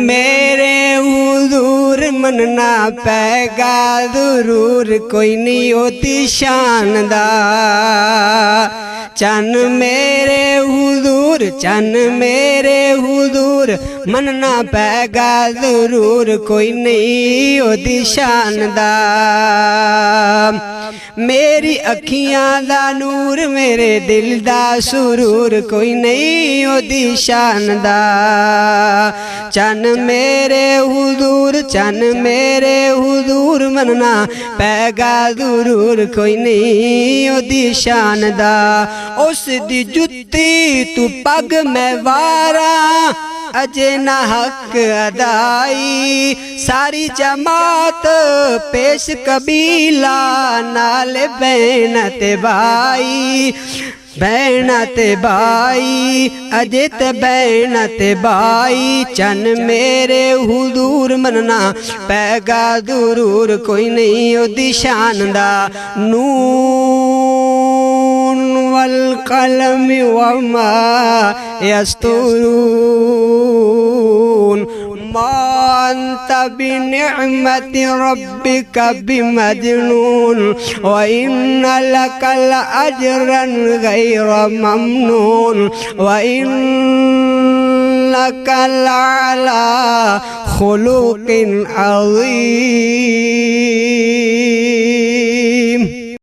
मेरे हुजूर मनना पैगा जरूर कोई नहीं होती शानदार चन मेरे हुजूर चन मेरे हुजूर मनना पैगा जरूर कोई नहीं होती शानदार मेरी अखियां दा नूर मेरे दिल दा सुरूर कोई नहीं होती शानदार चन मेरे हुजूर मनना पैगा जरूर कोई नहीं होती शानदार उस दी जुत्ती तू पग में वारा अजे ना हक अदाई सारी जमात पेश कबीला नाल बहन ते भाई अजे ते बहन ते भाई चन मेरे हुजूर मनना पैगा जरूर कोई नहीं ओदी शानदार नून वल कलम वमा यस्तुरून मा अंत बिनिअमति रब्बिका बिमजनून व इन्न लक लअजरन गैर ममनून व इन्नका लअला खुलुकिन अज़ीम।